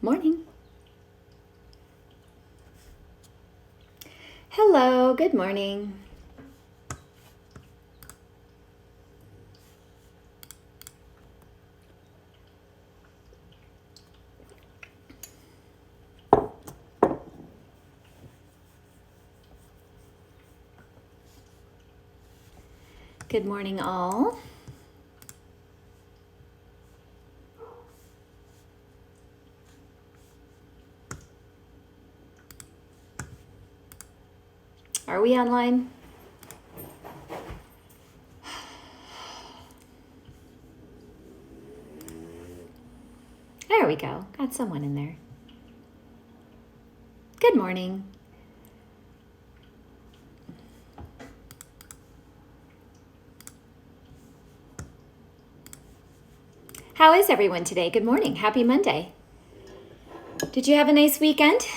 Morning. Hello, good morning. Good morning, all. Are we online? There we go. Got someone in there. Good morning. How is everyone today? Good morning. Happy Monday. Did you have a nice weekend?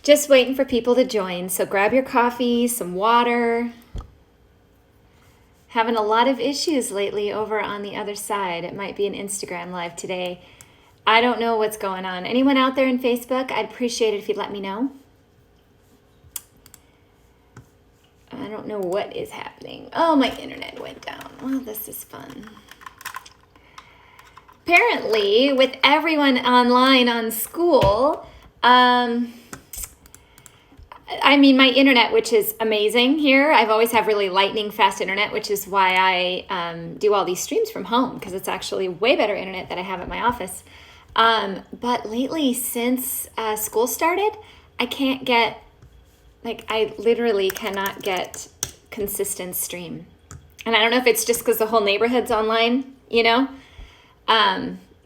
Just waiting for people to join. So grab your coffee, some water. Having a lot of issues lately over on the other side. It might be an Instagram live today. I don't know what's going on. Anyone out there in Facebook? I'd appreciate it if you'd let me know. I don't know what is happening. Oh, my internet went down. Well, this is fun. Apparently, with everyone online on school, my internet, which is amazing here. I've always have really lightning fast internet, which is why I do all these streams from home, because it's actually way better internet than I have at my office. But lately, since school started, I can't get, I literally cannot get consistent stream. And I don't know if it's just because the whole neighborhood's online,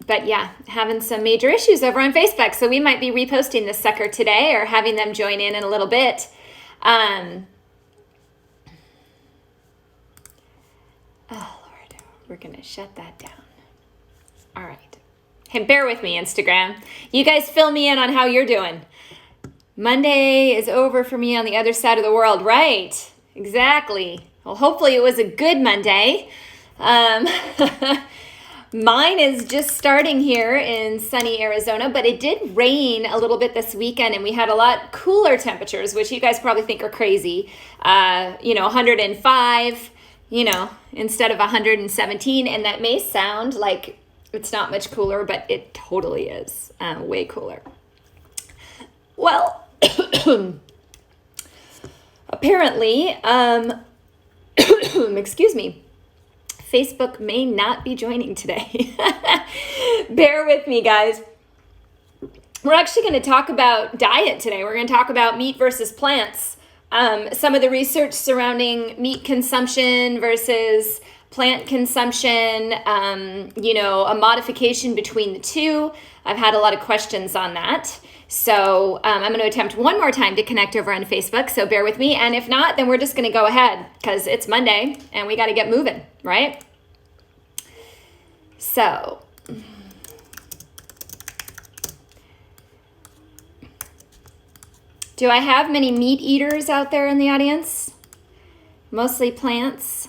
But yeah, having some major issues over on Facebook. So we might be reposting this sucker today or having them join in a little bit. Oh, Lord, we're going to shut that down. All right. Hey, bear with me, Instagram. You guys fill me in on how you're doing. Monday is over for me on the other side of the world. Right. Exactly. Well, hopefully it was a good Monday. Mine is just starting here in sunny Arizona, but it did rain a little bit this weekend, and we had a lot cooler temperatures, which you guys probably think are crazy. 105, instead of 117, and that may sound like it's not much cooler, but it totally is way cooler. Well, apparently, excuse me, Facebook may not be joining today. Bear with me, guys. We're actually going to talk about diet today. We're going to talk about meat versus plants. Some of the research surrounding meat consumption versus plant consumption, a modification between the two. I've had a lot of questions on that. So I'm going to attempt one more time to connect over on Facebook, so bear with me. And if not, then we're just going to go ahead because it's Monday and we got to get moving, right? So do I have many meat eaters out there in the audience? Mostly plants.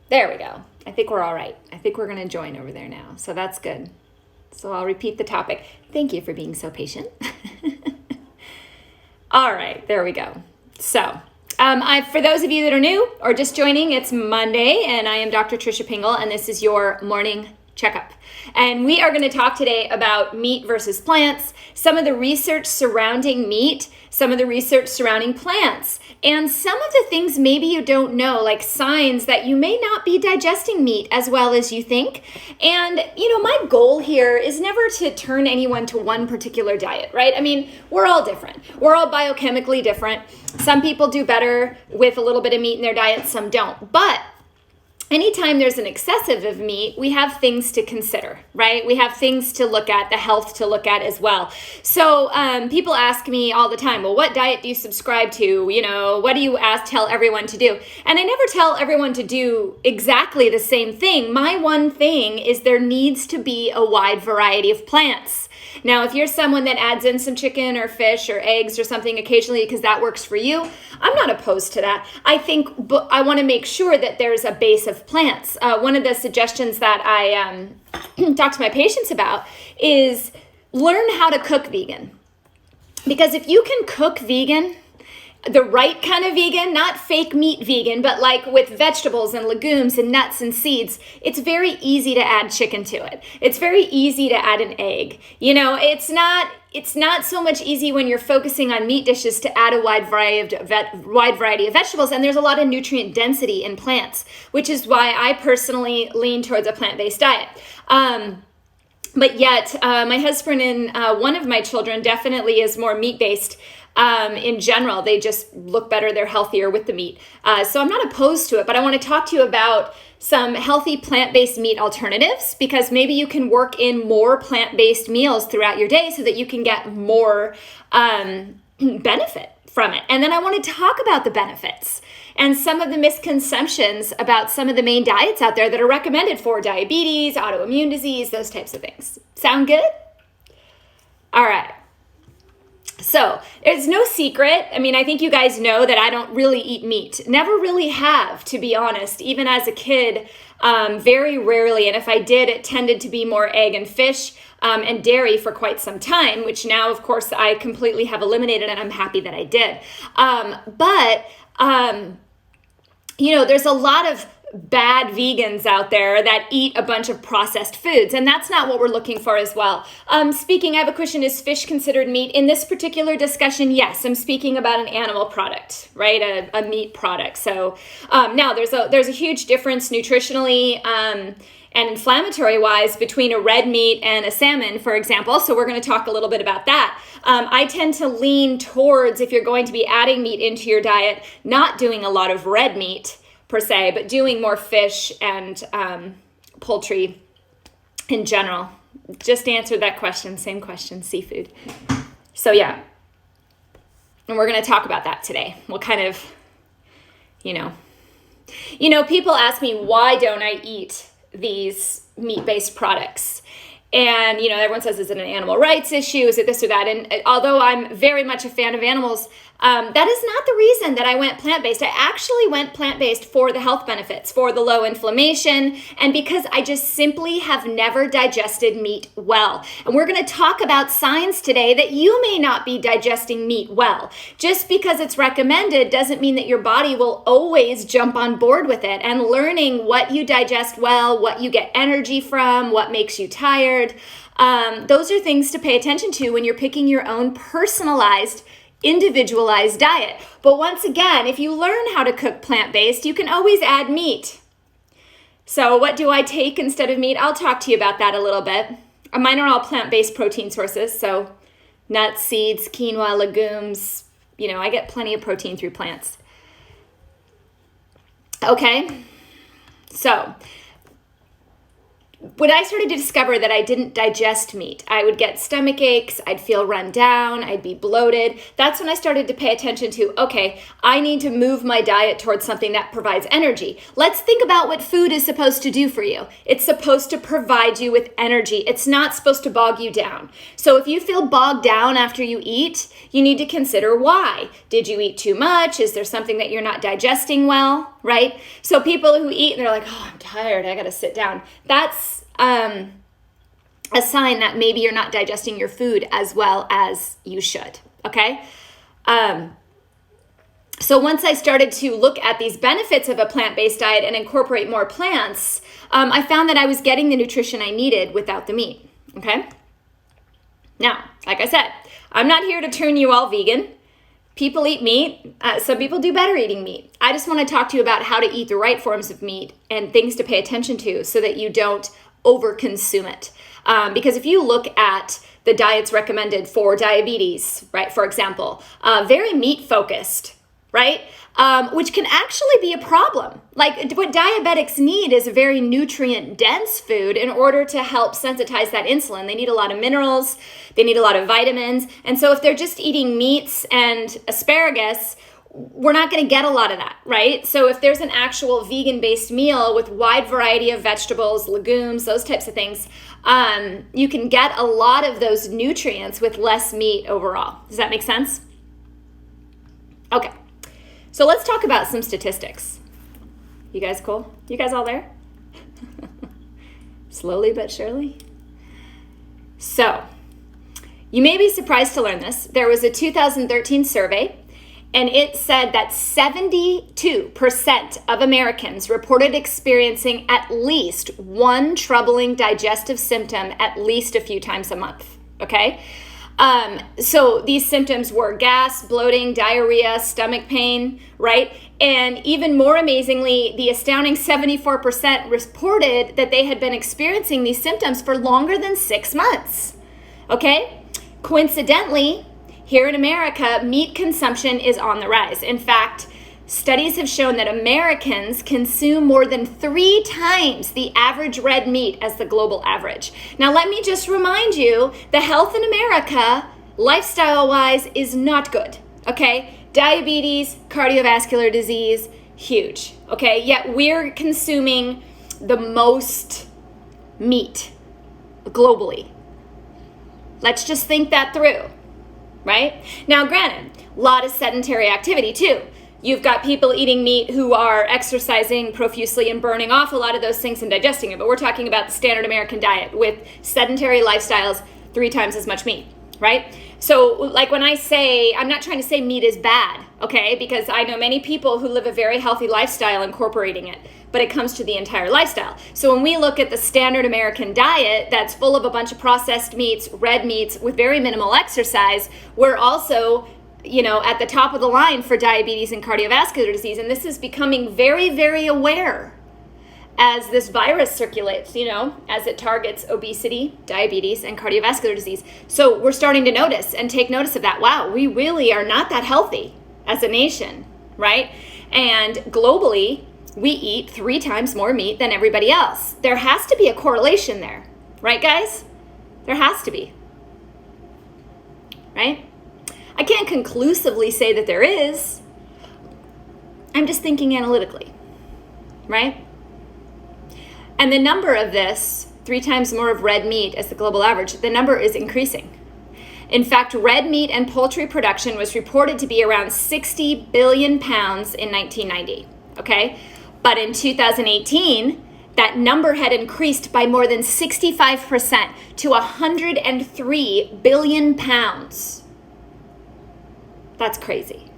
There we go. I think we're all right. I think we're going to join over there now. So that's good. So I'll repeat the topic. Thank you for being so patient. All right, there we go. So for those of you that are new or just joining, it's Monday, and I am Dr. Tricia Pingle, and this is your morning checkup. And we are going to talk today about meat versus plants, some of the research surrounding meat, some of the research surrounding plants, and some of the things maybe you don't know, like signs that you may not be digesting meat as well as you think. And, my goal here is never to turn anyone to one particular diet, right? I mean, we're all different. We're all biochemically different. Some people do better with a little bit of meat in their diet, some don't. But anytime there's an excessive of meat, we have things to consider, right? We have things to look at, the health to look at as well. So people ask me all the time, well, what diet do you subscribe to? You know, what do you tell everyone to do? And I never tell everyone to do exactly the same thing. My one thing is there needs to be a wide variety of plants. Now, if you're someone that adds in some chicken or fish or eggs or something occasionally because that works for you, I'm not opposed to that. I think I want to make sure that there's a base of plants. One of the suggestions that I talk to my patients about is learn how to cook vegan. Because if you can cook vegan, the right kind of vegan, not fake meat vegan, but like with vegetables and legumes and nuts and seeds, it's very easy to add chicken to it. It's very easy to add an egg. You know, it's not so much easy when you're focusing on meat dishes to add a wide variety of vegetables, and there's a lot of nutrient density in plants, which is why I personally lean towards a plant-based diet. But yet, my husband and one of my children definitely is more meat-based. In general, they just look better, they're healthier with the meat. So I'm not opposed to it, but I want to talk to you about some healthy plant-based meat alternatives, because maybe you can work in more plant-based meals throughout your day so that you can get more benefit from it. And then I want to talk about the benefits and some of the misconceptions about some of the main diets out there that are recommended for diabetes, autoimmune disease, those types of things. Sound good? All right. So there's no secret. I mean, I think you guys know that I don't really eat meat. Never really have, to be honest. Even as a kid, very rarely. And if I did, it tended to be more egg and fish and dairy for quite some time, which now, of course, I completely have eliminated, and I'm happy that I did. You know, there's a lot of bad vegans out there that eat a bunch of processed foods, and that's not what we're looking for as well. Speaking, I have a question, is fish considered meat? In this particular discussion, yes, I'm speaking about an animal product, right? A meat product. So now there's a huge difference nutritionally and inflammatory wise between a red meat and a salmon, for example. So we're going to talk a little bit about that. I tend to lean towards, if you're going to be adding meat into your diet, not doing a lot of red meat per se, but doing more fish and poultry in general. Just answer that question, same question, seafood. So yeah, and we're going to talk about that today. What kind of, you know, people ask me, why don't I eat these meat-based products? And, you know, everyone says, is it an animal rights issue? Is it this or that? And although I'm very much a fan of animals, that is not the reason that I went plant-based. I actually went plant-based for the health benefits, for the low inflammation, and because I just simply have never digested meat well. And we're going to talk about signs today that you may not be digesting meat well. Just because it's recommended doesn't mean that your body will always jump on board with it. And learning what you digest well, what you get energy from, what makes you tired, those are things to pay attention to when you're picking your own personalized, individualized diet. But once again, if you learn how to cook plant-based, you can always add meat. So what do I take instead of meat? I'll talk to you about that a little bit. Mine are all plant-based protein sources, so nuts, seeds, quinoa, legumes. You know, I get plenty of protein through plants. Okay, so when I started to discover that I didn't digest meat, I would get stomach aches, I'd feel run down, I'd be bloated. That's when I started to pay attention to, okay, I need to move my diet towards something that provides energy. Let's think about what food is supposed to do for you. It's supposed to provide you with energy. It's not supposed to bog you down. So if you feel bogged down after you eat, you need to consider why. Did you eat too much? Is there something that you're not digesting well, right? So people who eat and they're like, oh, I'm tired, I gotta sit down. That's a sign that maybe you're not digesting your food as well as you should, okay? So once I started to look at these benefits of a plant-based diet and incorporate more plants, I found that I was getting the nutrition I needed without the meat, okay? Now, like I said, I'm not here to turn you all vegan. People eat meat. Some people do better eating meat. I just want to talk to you about how to eat the right forms of meat and things to pay attention to so that you don't overconsume it. Because if you look at the diets recommended for diabetes, right, for example, very meat focused, right? Which can actually be a problem. Like what diabetics need is a very nutrient dense food in order to help sensitize that insulin. They need a lot of minerals, they need a lot of vitamins. And so if they're just eating meats and asparagus, we're not going to get a lot of that, right? So if there's an actual vegan-based meal with wide variety of vegetables, legumes, those types of things, you can get a lot of those nutrients with less meat overall. Does that make sense? Okay. So let's talk about some statistics. You guys cool? You guys all there? Slowly but surely. So, you may be surprised to learn this. There was a 2013 survey, and it said that 72% of Americans reported experiencing at least one troubling digestive symptom at least a few times a month, okay? So these symptoms were gas, bloating, diarrhea, stomach pain, right? And even more amazingly, the astounding 74% reported that they had been experiencing these symptoms for longer than 6 months, okay? Coincidentally, here in America, meat consumption is on the rise. In fact, studies have shown that Americans consume more than 3 times the average red meat as the global average. Now, let me just remind you, the health in America, lifestyle-wise, is not good, okay? Diabetes, cardiovascular disease, huge, okay? Yet we're consuming the most meat globally. Let's just think that through, right? Now, granted, a lot of sedentary activity too. You've got people eating meat who are exercising profusely and burning off a lot of those things and digesting it. But we're talking about the standard American diet with sedentary lifestyles, 3 times as much meat, right? So like when I say, I'm not trying to say meat is bad, okay? Because I know many people who live a very healthy lifestyle incorporating it, but it comes to the entire lifestyle. So when we look at the standard American diet that's full of a bunch of processed meats, red meats with very minimal exercise, we're also at the top of the line for diabetes and cardiovascular disease. And this is becoming very, very aware as this virus circulates, as it targets obesity, diabetes, and cardiovascular disease. So we're starting to notice and take notice of that. Wow, we really are not that healthy as a nation, right? And globally, we eat 3 times more meat than everybody else. There has to be a correlation there, right, guys? There has to be, right? I can't conclusively say that there is. I'm just thinking analytically, right? And the number of this, 3 times more of red meat as the global average, the number is increasing. In fact, red meat and poultry production was reported to be around 60 billion pounds in 1990, okay? But in 2018, that number had increased by more than 65% to 103 billion pounds. That's crazy.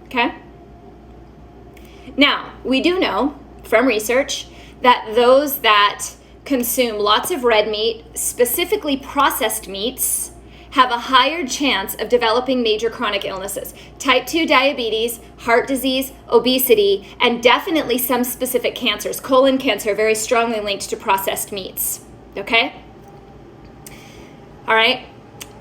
Okay? Now, we do know from research that those that consume lots of red meat, specifically processed meats, have a higher chance of developing major chronic illnesses. Type 2 diabetes, heart disease, obesity, and definitely some specific cancers. Colon cancer, very strongly linked to processed meats. Okay? All right?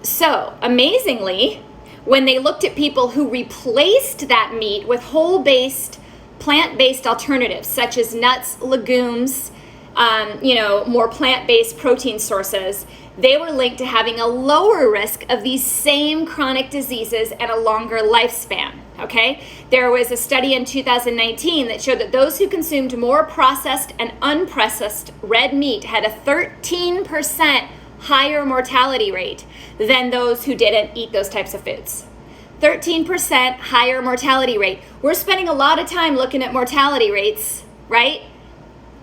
So, amazingly, when they looked at people who replaced that meat with whole-based, plant-based alternatives, such as nuts, legumes, more plant-based protein sources, they were linked to having a lower risk of these same chronic diseases and a longer lifespan, okay? There was a study in 2019 that showed that those who consumed more processed and unprocessed red meat had a 13% higher mortality rate than those who didn't eat those types of foods. 13% higher mortality rate. We're spending a lot of time looking at mortality rates, right?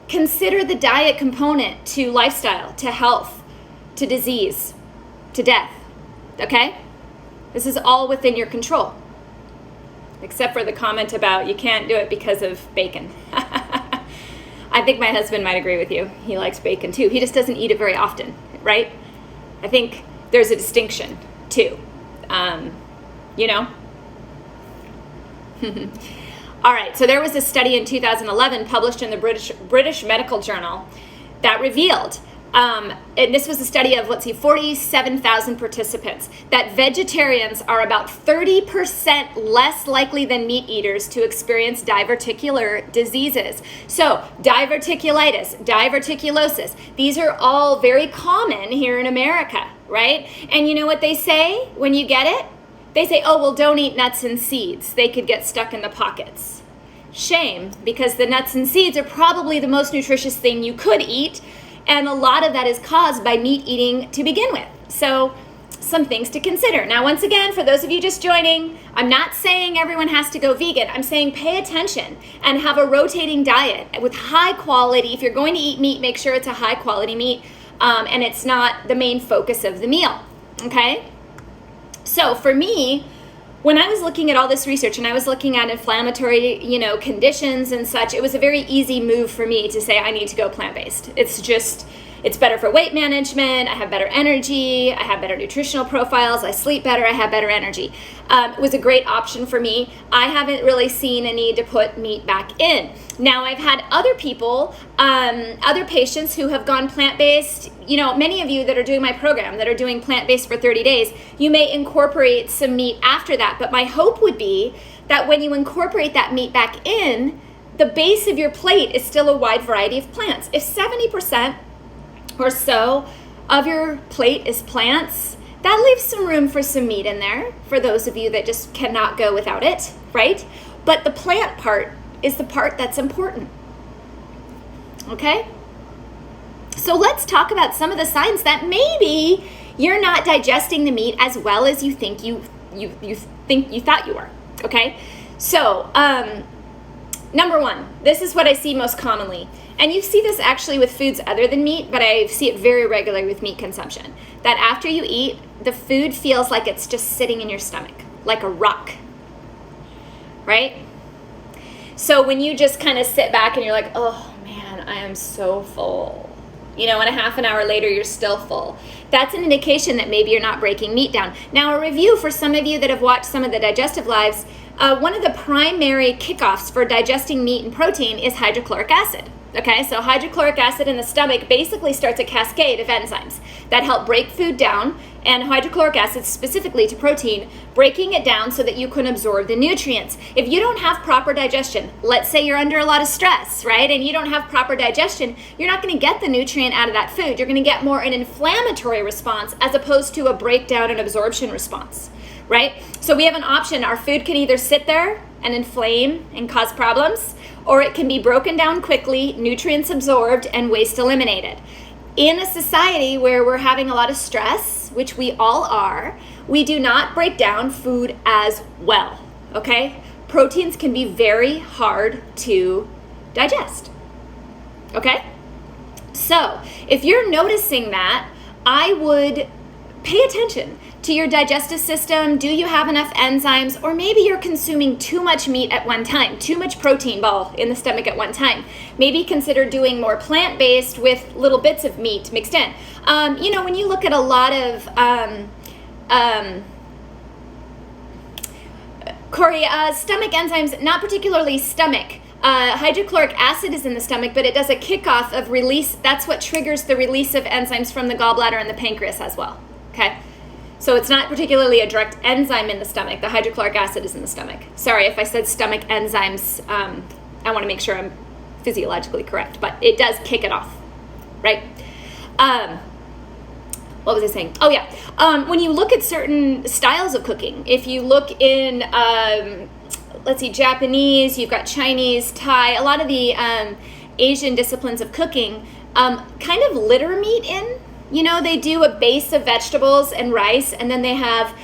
Consider the diet component to lifestyle, to health, to disease, to death, okay? This is all within your control, except for the comment about you can't do it because of bacon. I think my husband might agree with you. He likes bacon too. He just doesn't eat it very often, right? I think there's a distinction too, All right, so there was a study in 2011 published in the British Medical Journal that revealed And this was a study of, 47,000 participants, that vegetarians are about 30% less likely than meat eaters to experience diverticular diseases. So diverticulitis, diverticulosis, these are all very common here in America, right? And you know what they say when you get it? They say, oh, well, don't eat nuts and seeds. They could get stuck in the pockets. Shame, because the nuts and seeds are probably the most nutritious thing you could eat. And a lot of that is caused by meat eating to begin with. So some things to consider. Now, once again, for those of you just joining, I'm not saying everyone has to go vegan. I'm saying pay attention and have a rotating diet with high quality. If you're going to eat meat, make sure it's a high quality meat and it's not the main focus of the meal, okay? So for me, when I was looking at all this research and I was looking at inflammatory, conditions and such, it was a very easy move for me to say I need to go plant-based. It's better for weight management. I have better energy. I have better nutritional profiles. I sleep better. I have better energy. It was a great option for me. I haven't really seen a need to put meat back in. Now, I've had other people, other patients who have gone plant-based. Many of you that are doing my program, that are doing plant-based for 30 days, you may incorporate some meat after that. But my hope would be that when you incorporate that meat back in, the base of your plate is still a wide variety of plants. If 70% or so of your plate is plants, that leaves some room for some meat in there for those of you that just cannot go without it, right? But the plant part is the part that's important, okay? So let's talk about some of the signs that maybe you're not digesting the meat as well as you think you thought you were, okay? So, number one, this is what I see most commonly. And you see this actually with foods other than meat, but I see it very regularly with meat consumption. That after you eat, the food feels like it's just sitting in your stomach, like a rock, right? So when you just kind of sit back and you're like, oh man, I am so full. And a half an hour later, you're still full. That's an indication that maybe you're not breaking meat down. Now, a review for some of you that have watched some of the Digestive Lives, one of the primary kickoffs for digesting meat and protein is hydrochloric acid. Okay, so hydrochloric acid in the stomach basically starts a cascade of enzymes that help break food down, and hydrochloric acid specifically to protein, breaking it down so that you can absorb the nutrients. If you don't have proper digestion, let's say you're under a lot of stress, right, and you don't have proper digestion, you're not going to get the nutrient out of that food. You're going to get more an inflammatory response as opposed to a breakdown and absorption response, right? So we have an option. Our food can either sit there and inflame and cause problems, or it can be broken down quickly, nutrients absorbed, and waste eliminated. In a society where we're having a lot of stress, which we all are, we do not break down food as well, okay? Proteins can be very hard to digest, okay? So if you're noticing that, I would pay attention to your digestive system. Do you have enough enzymes? Or maybe you're consuming too much meat at one time, too much protein ball in the stomach at one time. Maybe consider doing more plant-based with little bits of meat mixed in. When you look at a lot of, Corey, stomach enzymes, not particularly stomach. Hydrochloric acid is in the stomach, but it does a kickoff of release. That's what triggers the release of enzymes from the gallbladder and the pancreas as well, okay? So it's not particularly a direct enzyme in the stomach. The hydrochloric acid is in the stomach. Sorry if I said stomach enzymes. I want to make sure I'm physiologically correct, but it does kick it off, right? What was I saying? Oh yeah. When you look at certain styles of cooking, if you look in, let's see, Japanese, you've got Chinese, Thai, a lot of the Asian disciplines of cooking kind of litter meat in. They do a base of vegetables and rice, and then they have,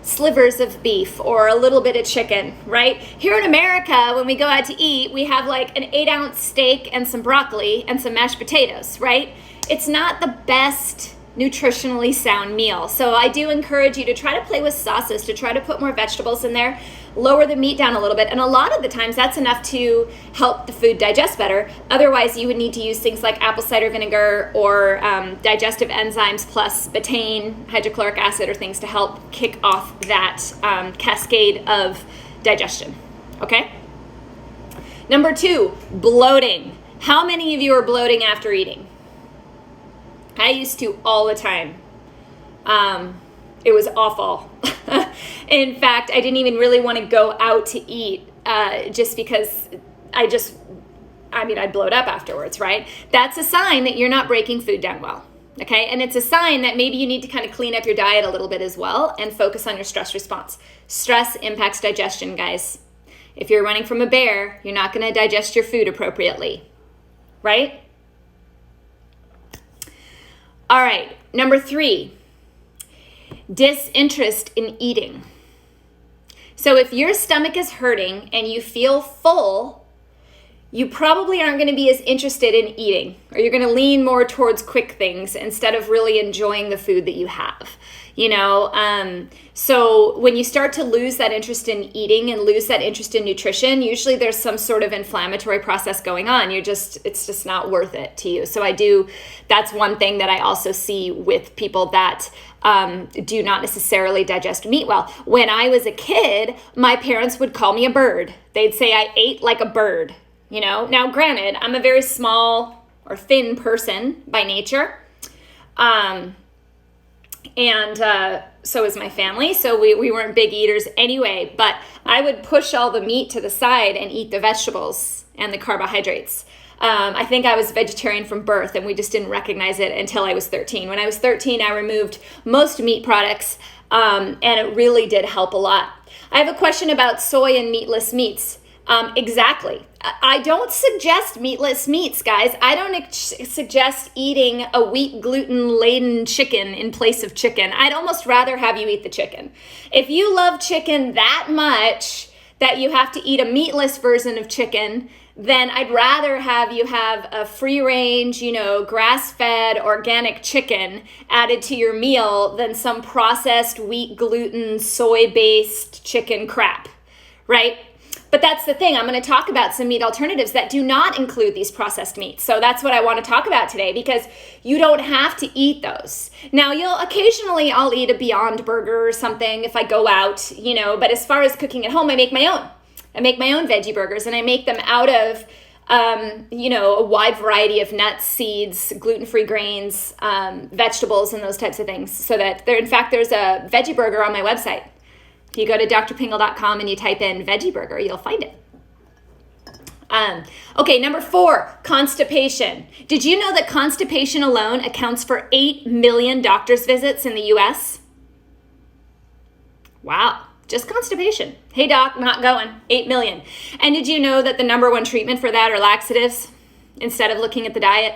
slivers of beef or a little bit of chicken, right? Here in America, when we go out to eat, we have like an 8-ounce steak and some broccoli and some mashed potatoes, right? It's not the best nutritionally sound meal. So I do encourage you to try to play with sauces, to try to put more vegetables in there, lower the meat down a little bit. And a lot of the times that's enough to help the food digest better. Otherwise, you would need to use things like apple cider vinegar or digestive enzymes plus betaine, hydrochloric acid, or things to help kick off that cascade of digestion, okay? Number 2, bloating. How many of you are bloating after eating? I used to all the time. It was awful. In fact, I didn't even really want to go out to eat just because I'd bloat up afterwards, right? That's a sign that you're not breaking food down well, okay? And it's a sign that maybe you need to kind of clean up your diet a little bit as well and focus on your stress response. Stress impacts digestion, guys. If you're running from a bear, you're not going to digest your food appropriately, right? All right, number 3, disinterest in eating. So if your stomach is hurting and you feel full, you probably aren't going to be as interested in eating, or you're going to lean more towards quick things instead of really enjoying the food that you have. So when you start to lose that interest in eating and lose that interest in nutrition, usually there's some sort of inflammatory process going on. It's just not worth it to you. So that's one thing that I also see with people that do not necessarily digest meat well. When I was a kid, my parents would call me a bird. They'd say I ate like a bird, Now, granted, I'm a very small or thin person by nature. And so is my family. So we weren't big eaters anyway, but I would push all the meat to the side and eat the vegetables and the carbohydrates. I think I was vegetarian from birth, and we just didn't recognize it until I was 13. When I was 13, I removed most meat products, and it really did help a lot. I have a question about soy and meatless meats. Exactly. I don't suggest meatless meats, guys. I don't suggest eating a wheat gluten-laden chicken in place of chicken. I'd almost rather have you eat the chicken. If you love chicken that much that you have to eat a meatless version of chicken, then I'd rather have you have a free-range, grass-fed organic chicken added to your meal than some processed wheat, gluten, soy-based chicken crap, right? But that's the thing. I'm going to talk about some meat alternatives that do not include these processed meats. So that's what I want to talk about today, because you don't have to eat those. Now, I'll eat a Beyond Burger or something if I go out, but as far as cooking at home, I make my own. I make my own veggie burgers, and I make them out of, a wide variety of nuts, seeds, gluten-free grains, vegetables, and those types of things. So that there's a veggie burger on my website. If you go to drpingle.com and you type in veggie burger, you'll find it. Okay, number 4, constipation. Did you know that constipation alone accounts for 8 million doctor's visits in the US? Wow, just constipation. Hey doc, not going. 8 million. And did you know that the number 1 treatment for that are laxatives instead of looking at the diet?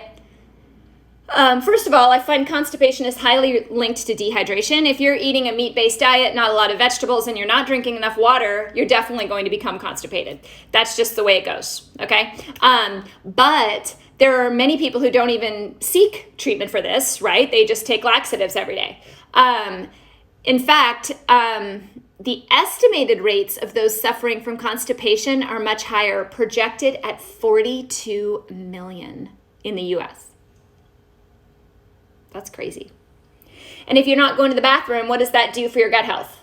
First of all, I find constipation is highly linked to dehydration. If you're eating a meat-based diet, not a lot of vegetables, and you're not drinking enough water, you're definitely going to become constipated. That's just the way it goes, okay? But there are many people who don't even seek treatment for this, right? They just take laxatives every day. In fact, the estimated rates of those suffering from constipation are much higher, projected at 42 million in the US. That's crazy. And if you're not going to the bathroom, what does that do for your gut health?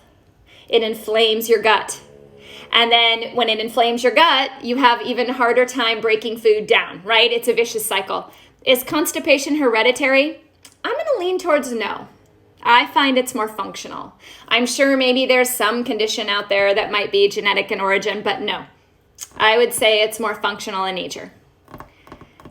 It inflames your gut. And then when it inflames your gut, you have even harder time breaking food down, right? It's a vicious cycle. Is constipation hereditary? I'm going to lean towards no. I find it's more functional. I'm sure maybe there's some condition out there that might be genetic in origin, but no. I would say it's more functional in nature.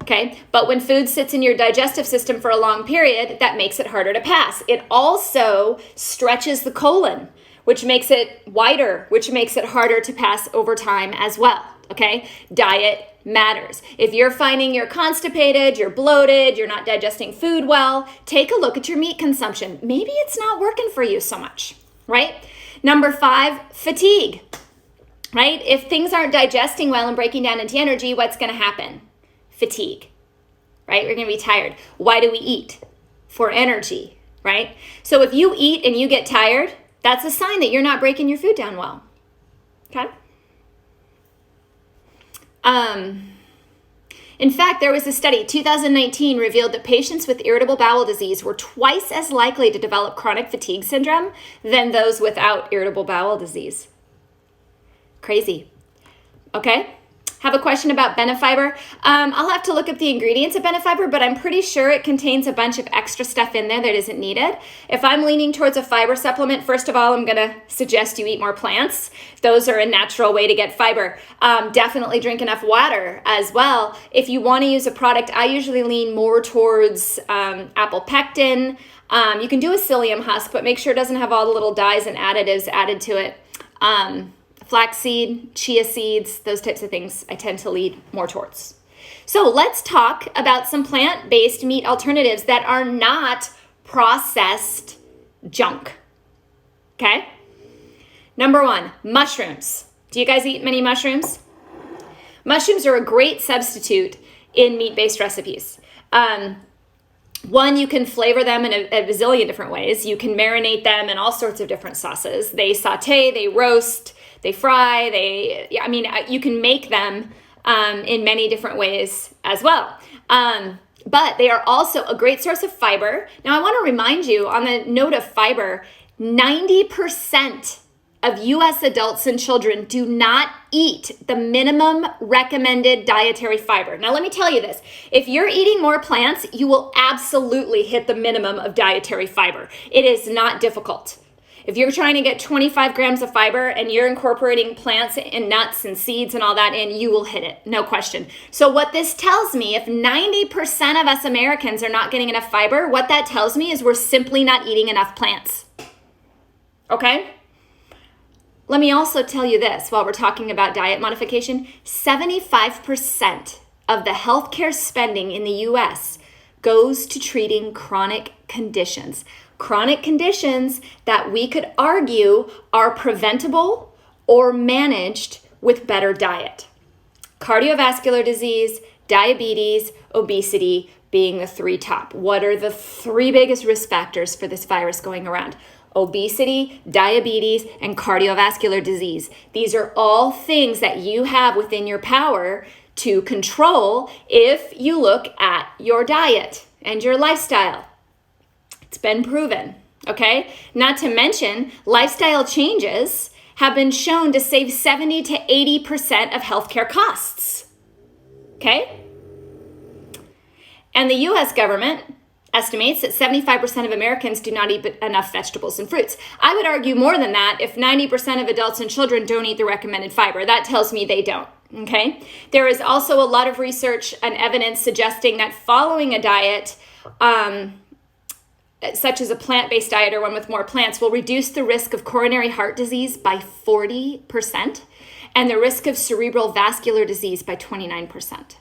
Okay, but when food sits in your digestive system for a long period, that makes it harder to pass. It also stretches the colon, which makes it wider, which makes it harder to pass over time as well. Okay, diet matters. If you're finding you're constipated, you're bloated, you're not digesting food well, take a look at your meat consumption. Maybe it's not working for you so much, right? Number 5, fatigue, right? If things aren't digesting well and breaking down into energy, what's going to happen? Fatigue, right? We're going to be tired. Why do we eat? For energy, right? So if you eat and you get tired, that's a sign that you're not breaking your food down well, okay? In fact, there was a study, 2019, revealed that patients with irritable bowel disease were twice as likely to develop chronic fatigue syndrome than those without irritable bowel disease. Crazy, okay? have a question about Benefiber. I'll have to look up the ingredients of Benefiber, but I'm pretty sure it contains a bunch of extra stuff in there that isn't needed. If I'm leaning towards a fiber supplement, first of all, I'm going to suggest you eat more plants. Those are a natural way to get fiber. Definitely drink enough water as well. If you want to use a product, I usually lean more towards apple pectin. You can do a psyllium husk, but make sure it doesn't have all the little dyes and additives added to it. Flaxseed, chia seeds, those types of things I tend to lead more towards. So let's talk about some plant-based meat alternatives that are not processed junk. Okay? Number one, mushrooms. Do you guys eat many mushrooms? Mushrooms are a great substitute in meat-based recipes. One, you can flavor them in a bazillion different ways. You can marinate them in all sorts of different sauces. They saute, they roast, they fry, you can make them in many different ways as well. But they are also a great source of fiber. Now, I want to remind you on the note of fiber, 90% of US adults and children do not eat the minimum recommended dietary fiber. Now, let me tell you this. If you're eating more plants, you will absolutely hit the minimum of dietary fiber. It is not difficult. If you're trying to get 25 grams of fiber and you're incorporating plants and nuts and seeds and all that in, you will hit it, no question. So what this tells me, if 90% of us Americans are not getting enough fiber, what that tells me is we're simply not eating enough plants. Okay? Let me also tell you this while we're talking about diet modification. 75% of the healthcare spending in the US goes to treating chronic conditions. Chronic conditions that we could argue are preventable or managed with better diet. Cardiovascular disease, diabetes, obesity being the three top. What are the three biggest risk factors for this virus going around? Obesity, diabetes, and cardiovascular disease. These are all things that you have within your power to control if you look at your diet and your lifestyle. It's been proven, okay? Not to mention, lifestyle changes have been shown to save 70 to 80% of healthcare costs, okay? And the US government estimates that 75% of Americans do not eat enough vegetables and fruits. I would argue more than that if 90% of adults and children don't eat the recommended fiber. That tells me they don't, okay? There is also a lot of research and evidence suggesting that following a diet, such as a plant-based diet or one with more plants, will reduce the risk of coronary heart disease by 40% and the risk of cerebral vascular disease by 29%.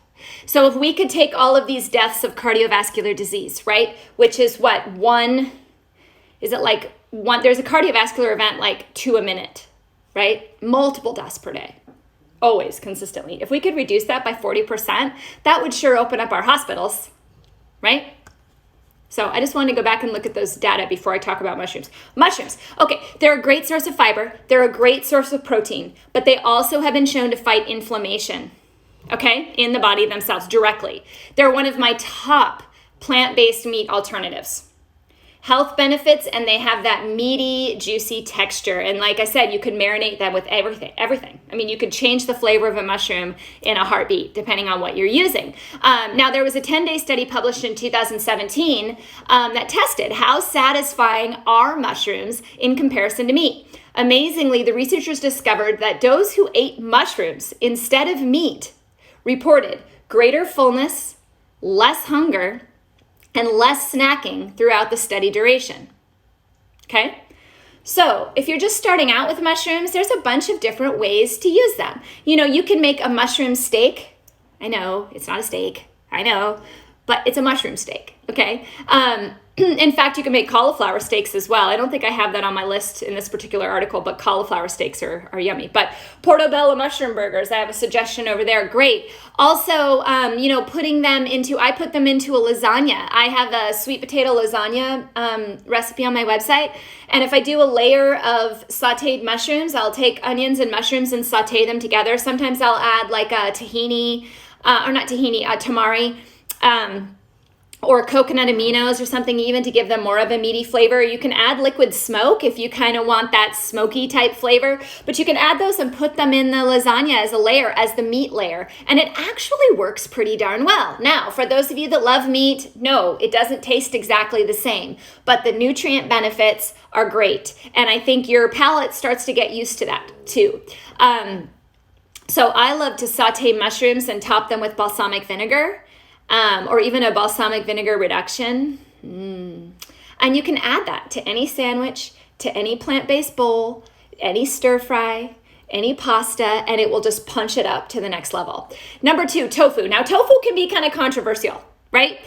So if we could take all of these deaths of cardiovascular disease, right, which is there's a cardiovascular event like 2 a minute, right? Multiple deaths per day, always consistently. If we could reduce that by 40%, that would sure open up our hospitals, right? So I just wanted to go back and look at those data before I talk about mushrooms. Mushrooms, okay, they're a great source of fiber. They're a great source of protein, but they also have been shown to fight inflammation, okay, in the body themselves directly. They're one of my top plant-based meat alternatives. Health benefits, and they have that meaty, juicy texture. And like I said, you could marinate them with everything. I mean, you could change the flavor of a mushroom in a heartbeat, depending on what you're using. Now, there was a 10-day study published in 2017 that tested how satisfying are mushrooms in comparison to meat. Amazingly, the researchers discovered that those who ate mushrooms instead of meat reported greater fullness, less hunger, and less snacking throughout the study duration. Okay? So if you're just starting out with mushrooms, there's a bunch of different ways to use them. You know, you can make a mushroom steak. I know, it's not a steak. I know, but it's a mushroom steak, okay? In fact, you can make cauliflower steaks as well. I don't think I have that on my list in this particular article, but cauliflower steaks are yummy. But portobello mushroom burgers, I have a suggestion over there. Great. Also, I put them into a lasagna. I have a sweet potato lasagna recipe on my website. And if I do a layer of sauteed mushrooms, I'll take onions and mushrooms and saute them together. Sometimes I'll add like a tamari. or coconut aminos or something even to give them more of a meaty flavor. You can add liquid smoke if you kind of want that smoky type flavor, but you can add those and put them in the lasagna as a layer, as the meat layer, and it actually works pretty darn well. Now, for those of you that love meat, no, it doesn't taste exactly the same, but the nutrient benefits are great, and I think your palate starts to get used to that too. So I love to saute mushrooms and top them with balsamic vinegar. Or even a balsamic vinegar reduction. And you can add that to any sandwich, to any plant-based bowl, any stir fry, any pasta, and it will just punch it up to the next level. Number 2, tofu. Now, tofu can be kind of controversial, right?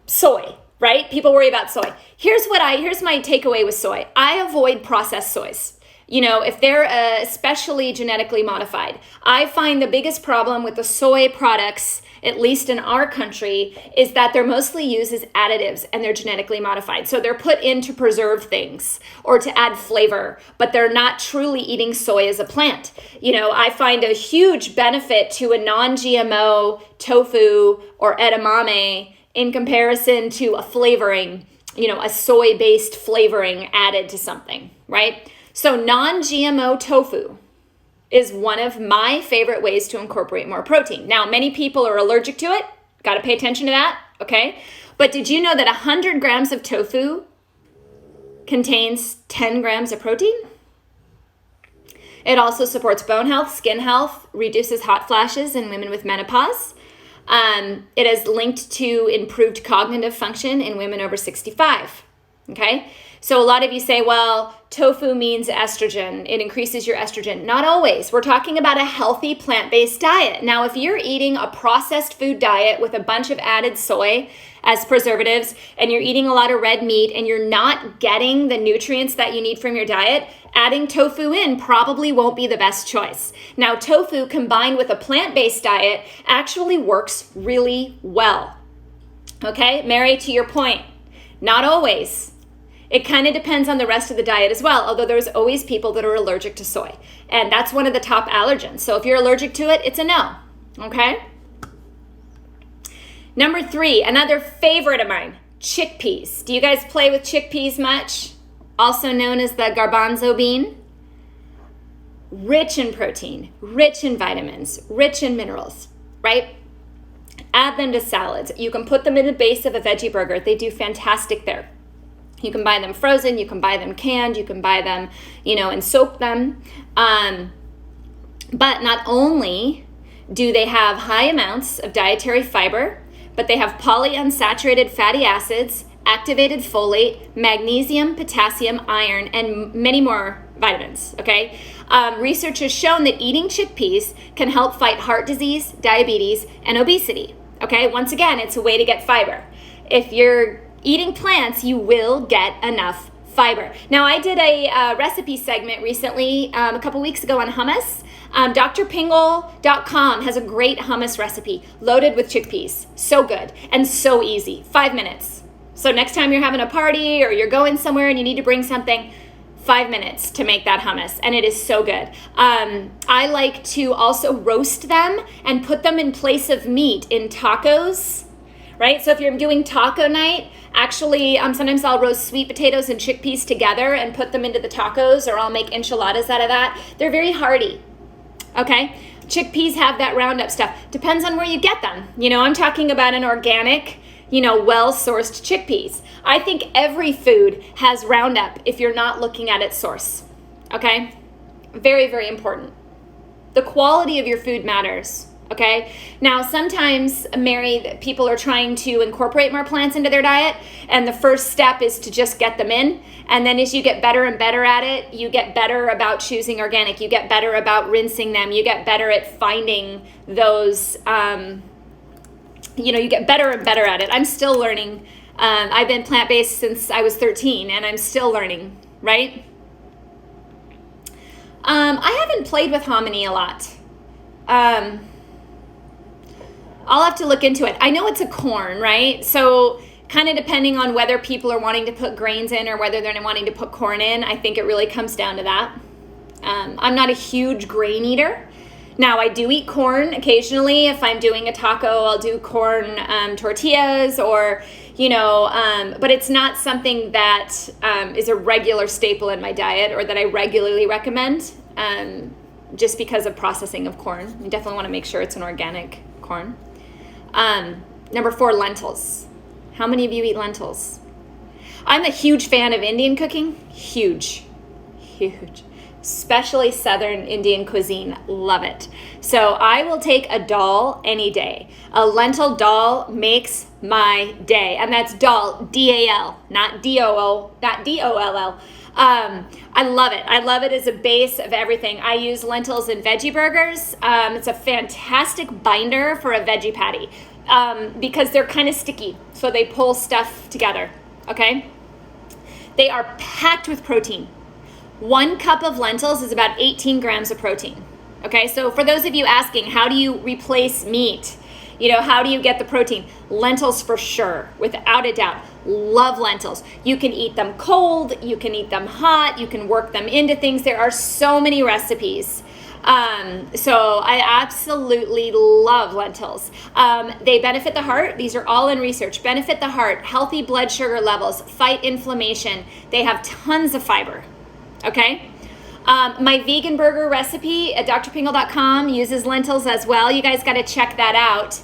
Soy, right? People worry about soy. Here's my takeaway with soy. I avoid processed soys. You know, if they're especially genetically modified. I find the biggest problem with the soy products, at least in our country, is that they're mostly used as additives and they're genetically modified. So they're put in to preserve things or to add flavor, but they're not truly eating soy as a plant. You know, I find a huge benefit to a non-GMO tofu or edamame in comparison to a flavoring, you know, a soy-based flavoring added to something, right? So non-GMO tofu is one of my favorite ways to incorporate more protein. Now, many people are allergic to it. Got to pay attention to that, okay? But did you know that 100 grams of tofu contains 10 grams of protein? It also supports bone health, skin health, reduces hot flashes in women with menopause. It is linked to improved cognitive function in women over 65, okay? So a lot of you say, well, tofu means estrogen. It increases your estrogen. Not always. We're talking about a healthy plant-based diet. Now, if you're eating a processed food diet with a bunch of added soy as preservatives, and you're eating a lot of red meat, and you're not getting the nutrients that you need from your diet, adding tofu in probably won't be the best choice. Now, tofu combined with a plant-based diet actually works really well. Okay, Mary, to your point, not always. It kind of depends on the rest of the diet as well, although there's always people that are allergic to soy. And that's one of the top allergens. So if you're allergic to it, it's a no, okay? Number 3, another favorite of mine, chickpeas. Do you guys play with chickpeas much? Also known as the garbanzo bean. Rich in protein, rich in vitamins, rich in minerals, right? Add them to salads. You can put them in the base of a veggie burger. They do fantastic there. You can buy them frozen, you can buy them canned, you can buy them, you know, and soak them. But not only do they have high amounts of dietary fiber, but they have polyunsaturated fatty acids, activated folate, magnesium, potassium, iron, and many more vitamins, okay? Research has shown that eating chickpeas can help fight heart disease, diabetes, and obesity, okay? Once again, it's a way to get fiber. If you're eating plants, you will get enough fiber. Now, I did a recipe segment recently, a couple weeks ago on hummus. drpingle.com has a great hummus recipe loaded with chickpeas. So good and so easy. 5 minutes. So next time you're having a party or you're going somewhere and you need to bring something, 5 minutes to make that hummus, and it is so good. I like to also roast them and put them in place of meat in tacos, right? So if you're doing taco night, actually, sometimes I'll roast sweet potatoes and chickpeas together and put them into the tacos, or I'll make enchiladas out of that. They're very hearty, okay? Chickpeas have that Roundup stuff. Depends on where you get them. You know, I'm talking about an organic, you know, well-sourced chickpeas. I think every food has Roundup if you're not looking at its source, okay? Very, very important. The quality of your food matters. Okay. Now, sometimes, Mary, people are trying to incorporate more plants into their diet, and the first step is to just get them in. And then as you get better and better at it, you get better about choosing organic. You get better about rinsing them. You get better at finding those, you know, you get better and better at it. I'm still learning. I've been plant-based since I was 13, and I'm still learning, right? I haven't played with hominy a lot. I'll have to look into it. I know it's a corn, right? So kind of depending on whether people are wanting to put grains in or whether they're wanting to put corn in, I think it really comes down to that. I'm not a huge grain eater. Now, I do eat corn occasionally. If I'm doing a taco, I'll do corn tortillas or, but it's not something that is a regular staple in my diet or that I regularly recommend just because of processing of corn. You definitely want to make sure it's an organic corn. Number 4, lentils. How many of you eat lentils? I'm a huge fan of Indian cooking. Huge. Especially Southern Indian cuisine. Love it. So I will take a dal any day. A lentil dal makes my day. And that's dal, D-A-L, not D-O-O, not D-O-L-L. I love it. I love it as a base of everything. I use lentils in veggie burgers. It's a fantastic binder for a veggie patty because they're kind of sticky. So they pull stuff together, okay? They are packed with protein. 1 cup of lentils is about 18 grams of protein. Okay, so for those of you asking, how do you replace meat? How do you get the protein? Lentils for sure, without a doubt. Love lentils. You can eat them cold, you can eat them hot, you can work them into things. There are so many recipes. So I absolutely love lentils. They benefit the heart. These are all in research. Benefit the heart, healthy blood sugar levels, fight inflammation. They have tons of fiber. Okay. My vegan burger recipe at drpingle.com uses lentils as well. You guys got to check that out.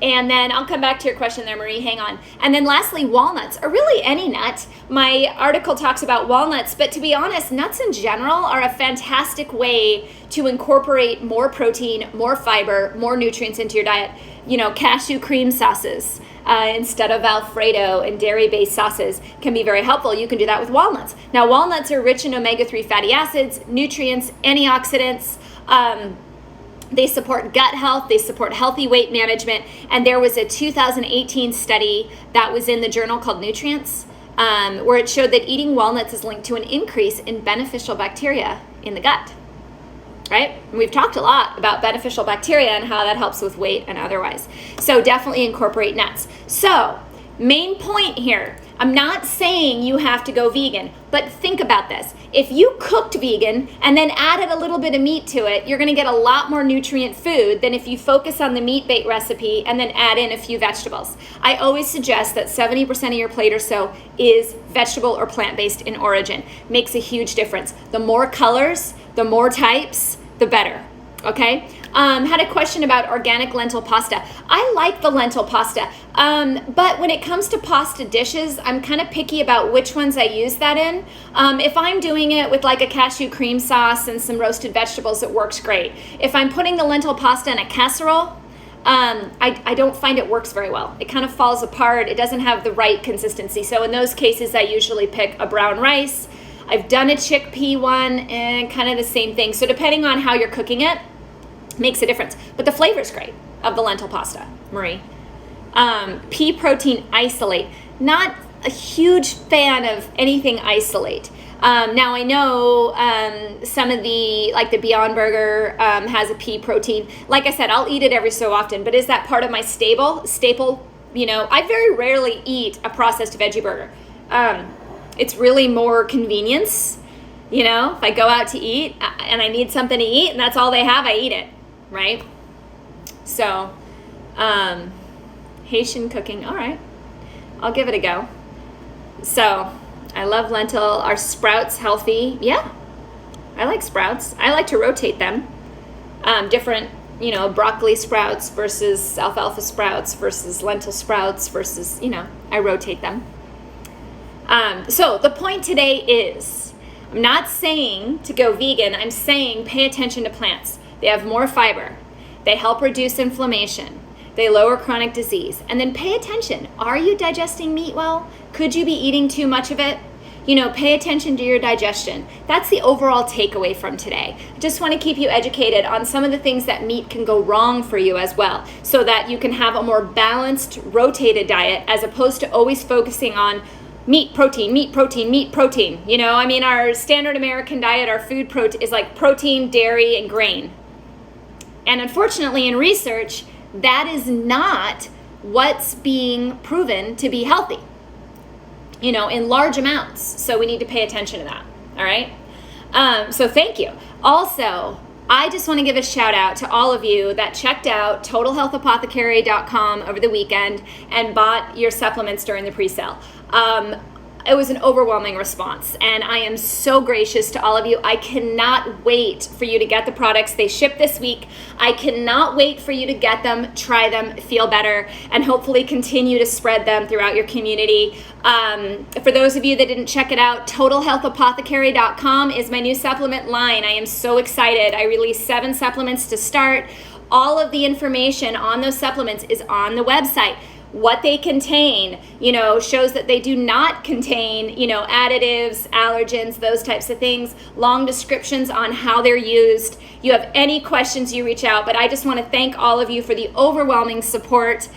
And then I'll come back to your question there, Marie. Hang on. And then lastly, walnuts, or really any nut. My article talks about walnuts, but to be honest, nuts in general are a fantastic way to incorporate more protein, more fiber, more nutrients into your diet. Cashew cream sauces instead of Alfredo and dairy-based sauces can be very helpful. You can do that with walnuts. Now, walnuts are rich in omega-3 fatty acids, nutrients, antioxidants. They support gut health, they support healthy weight management, and there was a 2018 study that was in the journal called Nutrients, where it showed that eating walnuts is linked to an increase in beneficial bacteria in the gut, right? And we've talked a lot about beneficial bacteria and how that helps with weight and otherwise. So definitely incorporate nuts. So, main point here, I'm not saying you have to go vegan, but think about this. If you cooked vegan and then added a little bit of meat to it, you're gonna get a lot more nutrient food than if you focus on the meat-based recipe and then add in a few vegetables. I always suggest that 70% of your plate or so is vegetable or plant-based in origin. Makes a huge difference. The more colors, the more types, the better, okay? Had a question about organic lentil pasta. I like the lentil pasta, but when it comes to pasta dishes, I'm kind of picky about which ones I use that in. If I'm doing it with like a cashew cream sauce and some roasted vegetables, it works great. If I'm putting the lentil pasta in a casserole, I don't find it works very well. It kind of falls apart. It doesn't have the right consistency. So in those cases, I usually pick a brown rice. I've done a chickpea one and kind of the same thing. So depending on how you're cooking it, makes a difference. But the flavor's great of the lentil pasta, Marie. Pea protein isolate. Not a huge fan of anything isolate. Now I know some of the Beyond Burger has a pea protein. Like I said, I'll eat it every so often, but is that part of my staple? I very rarely eat a processed veggie burger. It's really more convenience. If I go out to eat and I need something to eat and that's all they have, I eat it, right? So, Haitian cooking, all right, I'll give it a go. So, I love lentil. Are sprouts healthy? Yeah, I like sprouts. I like to rotate them. Different, broccoli sprouts versus alfalfa sprouts versus lentil sprouts versus, I rotate them. So the point today is, I'm not saying to go vegan, I'm saying pay attention to plants. They have more fiber. They help reduce inflammation. They lower chronic disease. And then pay attention. Are you digesting meat well? Could you be eating too much of it? Pay attention to your digestion. That's the overall takeaway from today. I just want to keep you educated on some of the things that meat can go wrong for you as well, so that you can have a more balanced, rotated diet as opposed to always focusing on meat, protein, meat, protein, meat, protein. Our standard American diet, our food is like protein, dairy, and grain. And unfortunately, in research, that is not what's being proven to be healthy, in large amounts. So we need to pay attention to that, all right? So thank you. Also, I just want to give a shout out to all of you that checked out TotalHealthApothecary.com over the weekend and bought your supplements during the pre-sale. It was an overwhelming response, and I am so gracious to all of you. I cannot wait for you to get the products. They ship this week. I cannot wait for you to get them, try them, feel better, and hopefully continue to spread them throughout your community. For those of you that didn't check it out, TotalHealthApothecary.com is my new supplement line. I am so excited. I released 7 supplements to start. All of the information on those supplements is on the website. What they contain, shows that they do not contain, additives, allergens, those types of things, long descriptions on how they're used. You have any questions, you reach out, but I just want to thank all of you for the overwhelming support.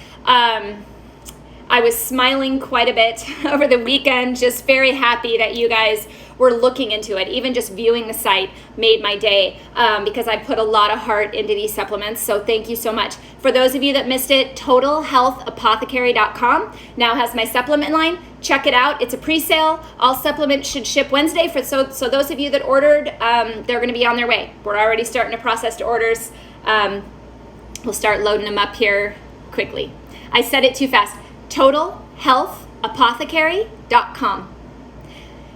I was smiling quite a bit over the weekend, just very happy that you guys were looking into it. Even just viewing the site made my day because I put a lot of heart into these supplements. So thank you so much. For those of you that missed it, TotalHealthApothecary.com now has my supplement line. Check it out. It's a pre-sale. All supplements should ship Wednesday. So those of you that ordered, they're going to be on their way. We're already starting to process orders. We'll start loading them up here quickly. I said it too fast. TotalHealthApothecary.com.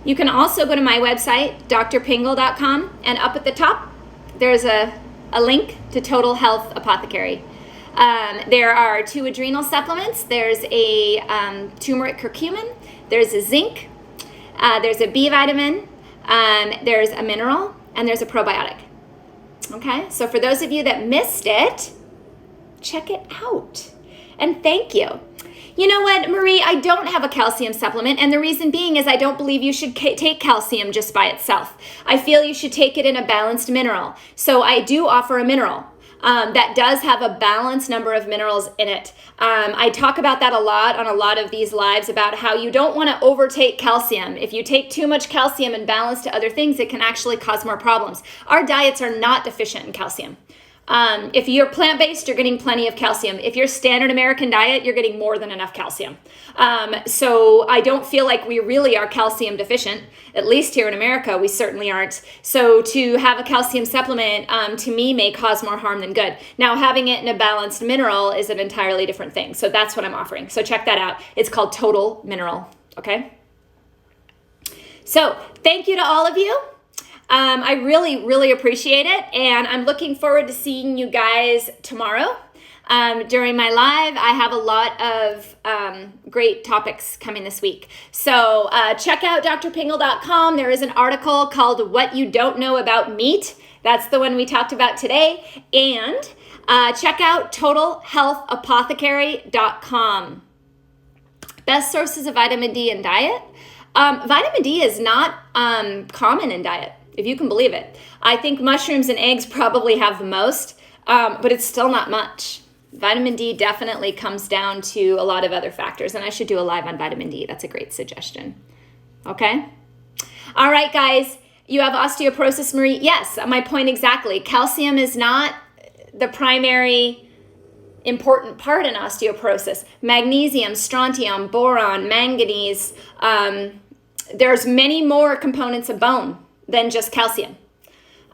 You can also go to my website, drpingle.com, and up at the top, there's a link to Total Health Apothecary. There are 2 adrenal supplements. There's a turmeric curcumin, there's a zinc, there's a B vitamin, there's a mineral, and there's a probiotic. Okay, so for those of you that missed it, check it out. And thank you. You know what, Marie, I don't have a calcium supplement, and the reason being is I don't believe you should take calcium just by itself. I feel you should take it in a balanced mineral. So I do offer a mineral that does have a balanced number of minerals in it. I talk about that a lot on a lot of these lives about how you don't want to overtake calcium. If you take too much calcium and balance to other things, it can actually cause more problems. Our diets are not deficient in calcium. If you're plant-based, you're getting plenty of calcium. If you're standard American diet, you're getting more than enough calcium. So I don't feel like we really are calcium deficient. At least here in America, we certainly aren't. So to have a calcium supplement, to me, may cause more harm than good. Now, having it in a balanced mineral is an entirely different thing. So that's what I'm offering. So check that out. It's called Total Mineral, okay? So thank you to all of you. I really, really appreciate it, and I'm looking forward to seeing you guys tomorrow during my live. I have a lot of great topics coming this week. So check out drpingle.com. There is an article called What You Don't Know About Meat. That's the one we talked about today. And check out TotalHealthApothecary.com. Best sources of vitamin D in diet. Vitamin D is not common in diet, if you can believe it. I think mushrooms and eggs probably have the most, but it's still not much. Vitamin D definitely comes down to a lot of other factors, and I should do a live on vitamin D. That's a great suggestion. Okay? All right, guys. You have osteoporosis, Marie? Yes, my point exactly. Calcium is not the primary important part in osteoporosis. Magnesium, strontium, boron, manganese. There's many more components of bone than just calcium.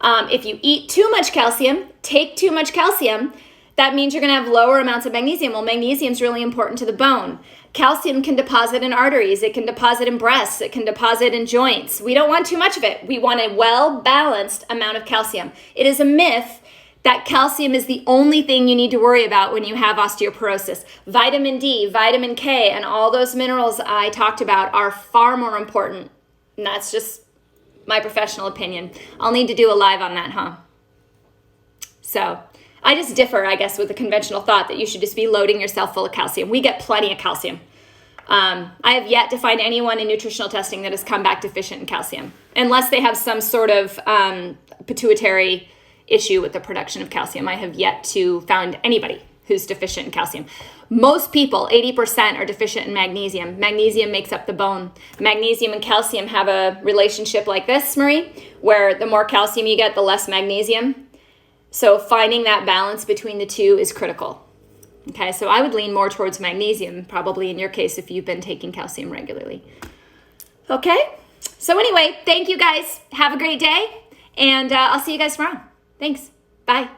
If you eat too much calcium, take too much calcium, that means you're going to have lower amounts of magnesium. Well, magnesium is really important to the bone. Calcium can deposit in arteries. It can deposit in breasts. It can deposit in joints. We don't want too much of it. We want a well-balanced amount of calcium. It is a myth that calcium is the only thing you need to worry about when you have osteoporosis. Vitamin D, vitamin K, and all those minerals I talked about are far more important. And that's just my professional opinion. I'll need to do a live on that, huh? So I just differ, I guess, with the conventional thought that you should just be loading yourself full of calcium. We get plenty of calcium. I have yet to find anyone in nutritional testing that has come back deficient in calcium, unless they have some sort of pituitary issue with the production of calcium. I have yet to find anybody who's deficient in calcium. Most people, 80%, are deficient in magnesium. Magnesium makes up the bone. Magnesium and calcium have a relationship like this, Marie, where the more calcium you get, the less magnesium. So finding that balance between the two is critical. Okay, so I would lean more towards magnesium, probably in your case, if you've been taking calcium regularly. Okay, so anyway, thank you guys. Have a great day, and I'll see you guys tomorrow. Thanks. Bye.